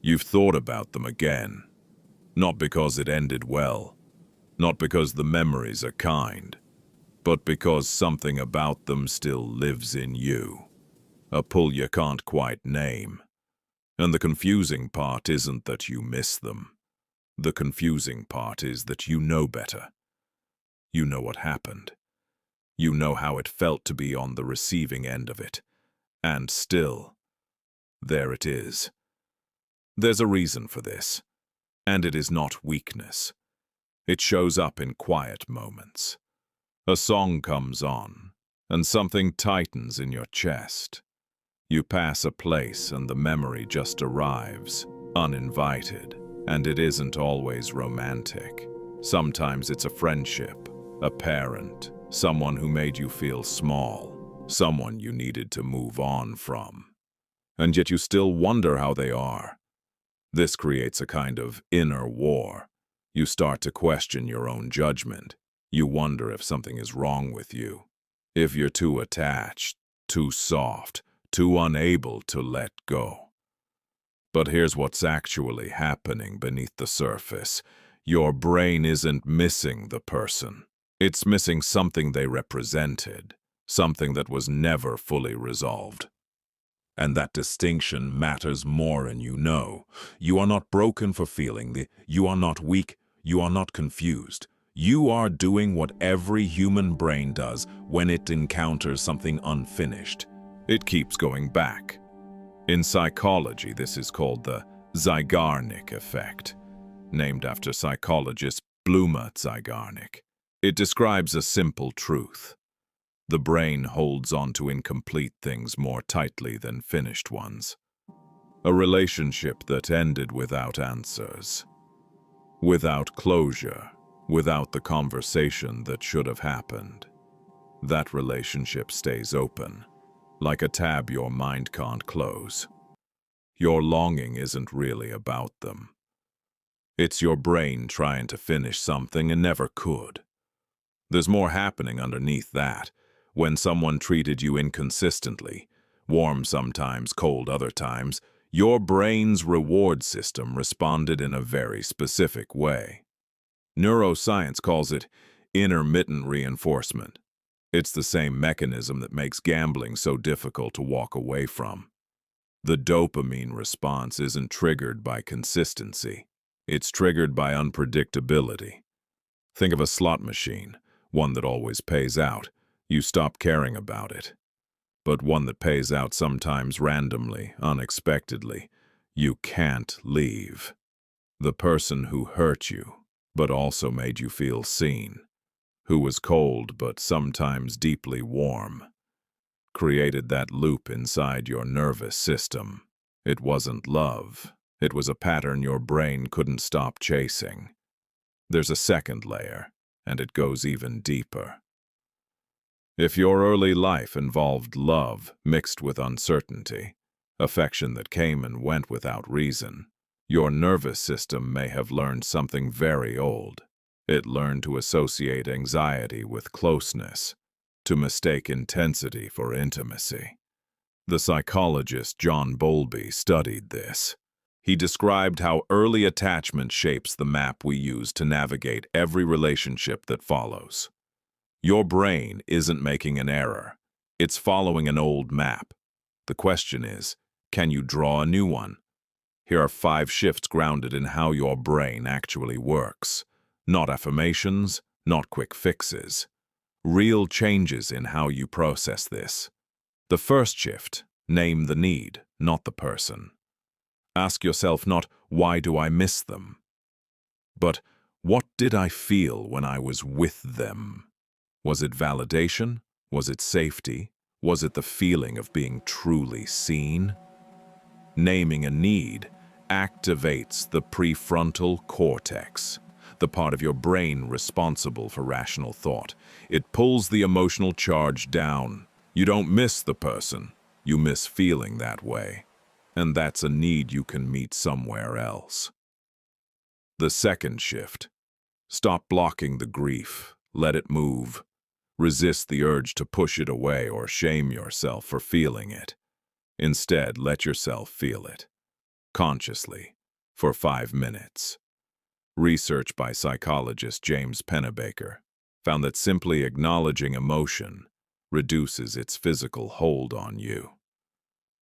You've thought about them again. Not because it ended well, not because the memories are kind, but because something about them still lives in you. A pull you can't quite name. And the confusing part isn't that you miss them. The confusing part is that you know better. You know what happened. You know how it felt to be on the receiving end of it. And still, there it is. There's a reason for this, and it is not weakness. It shows up in quiet moments. A song comes on, and something tightens in your chest. You pass a place and the memory just arrives, uninvited, and it isn't always romantic. Sometimes it's a friendship, a parent, someone who made you feel small, someone you needed to move on from. And yet you still wonder how they are. This creates a kind of inner war. You start to question your own judgment. You wonder if something is wrong with you. If you're too attached, too soft, too unable to let go. But here's what's actually happening beneath the surface. Your brain isn't missing the person. It's missing something they represented, something that was never fully resolved. And that distinction matters more than you know. You are not broken for feeling. You are not weak. You are not confused. You are doing what every human brain does when it encounters something unfinished. It keeps going back. In psychology, this is called the Zeigarnik effect, named after psychologist Bluma Zeigarnik. It describes a simple truth. The brain holds on to incomplete things more tightly than finished ones. A relationship that ended without answers, without closure, without the conversation that should have happened. That relationship stays open, like a tab your mind can't close. Your longing isn't really about them. It's your brain trying to finish something and never could. There's more happening underneath that. When someone treated you inconsistently, warm sometimes, cold other times, your brain's reward system responded in a very specific way. Neuroscience calls it intermittent reinforcement. It's the same mechanism that makes gambling so difficult to walk away from. The dopamine response isn't triggered by consistency. It's triggered by unpredictability. Think of a slot machine, one that always pays out. You stop caring about it. But one that pays out sometimes randomly, unexpectedly, you can't leave. The person who hurt you, but also made you feel seen, who was cold but sometimes deeply warm, created that loop inside your nervous system. It wasn't love. It was a pattern your brain couldn't stop chasing. There's a second layer, and it goes even deeper. If your early life involved love mixed with uncertainty, affection that came and went without reason, your nervous system may have learned something very old. It learned to associate anxiety with closeness, to mistake intensity for intimacy. The psychologist John Bowlby studied this. He described how early attachment shapes the map we use to navigate every relationship that follows. Your brain isn't making an error. It's following an old map. The question is, can you draw a new one? Here are 5 shifts grounded in how your brain actually works. Not affirmations, not quick fixes. Real changes in how you process this. The first shift, name the need, not the person. Ask yourself not, why do I miss them? But, what did I feel when I was with them? Was it validation? Was it safety? Was it the feeling of being truly seen? Naming a need activates the prefrontal cortex, the part of your brain responsible for rational thought. It pulls the emotional charge down. You don't miss the person. You miss feeling that way. And that's a need you can meet somewhere else. The second shift. Stop blocking the grief. Let it move. Resist the urge to push it away or shame yourself for feeling it. Instead, let yourself feel it. consciously, for 5 minutes. Research by psychologist James Pennebaker found that simply acknowledging emotion reduces its physical hold on you.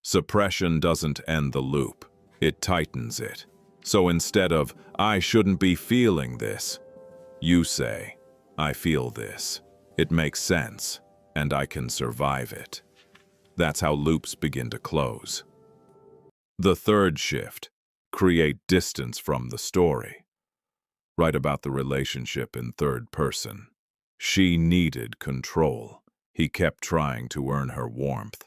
Suppression doesn't end the loop, it tightens it. So instead of, "I shouldn't be feeling this," you say, "I feel this. It makes sense, and I can survive it." That's how loops begin to close. The third shift: create distance from the story. Write about the relationship in third person. She needed control. He kept trying to earn her warmth.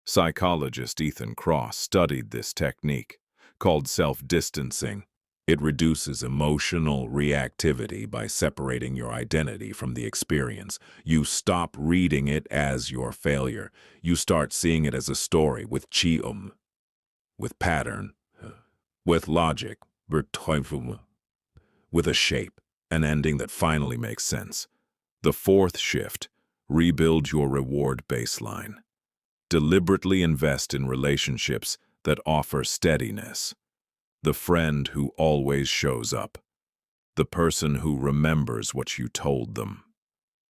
Psychologist Ethan Kross studied this technique, called self-distancing. It reduces emotional reactivity by separating your identity from the experience. You stop reading it as your failure. You start seeing it as a story with with pattern, with logic, with a shape, an ending that finally makes sense. The fourth shift: rebuild your reward baseline. Deliberately invest in relationships that offer steadiness. The friend who always shows up. The person who remembers what you told them.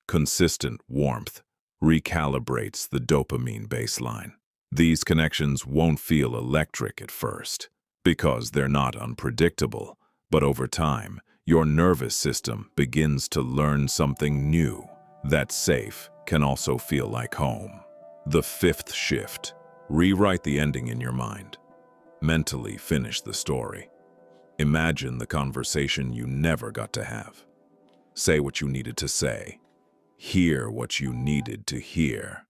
Consistent warmth recalibrates the dopamine baseline. These connections won't feel electric at first, because they're not unpredictable, but over time, your nervous system begins to learn something new. That safe can also feel like home. The fifth shift: rewrite the ending in your mind. Mentally finish the story. Imagine the conversation you never got to have. Say what you needed to say. Hear what you needed to hear.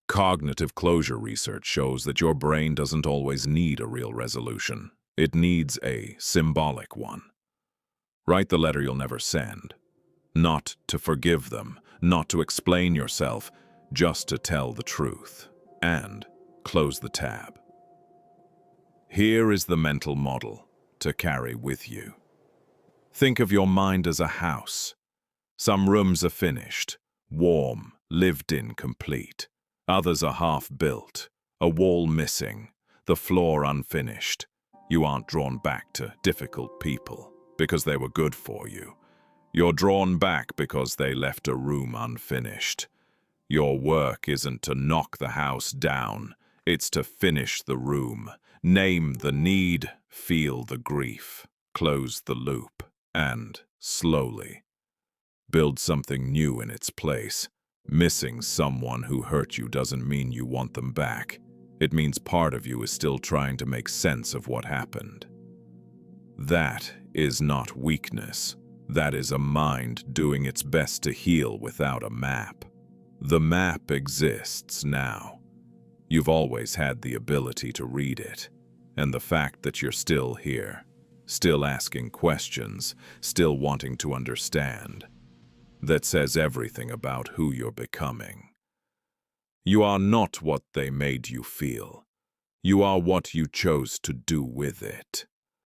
Cognitive closure research shows that your brain doesn't always need a real resolution. It needs a symbolic one. Write the letter you'll never send. Not to forgive them, not to explain yourself, just to tell the truth. And close the tab. Here is the mental model to carry with you. Think of your mind as a house. Some rooms are finished, warm, lived in, complete. Others are half-built, a wall missing, the floor unfinished. You aren't drawn back to difficult people because they were good for you. You're drawn back because they left a room unfinished. Your work isn't to knock the house down, it's to finish the room. Name the need, feel the grief, close the loop, and, slowly, build something new in its place. Missing someone who hurt you doesn't mean you want them back. It means part of you is still trying to make sense of what happened. That is not weakness. That is a mind doing its best to heal without a map. The map exists now. You've always had the ability to read it, and the fact that you're still here, still asking questions, still wanting to understand, that says everything about who you're becoming. You are not what they made you feel. You are what you chose to do with it.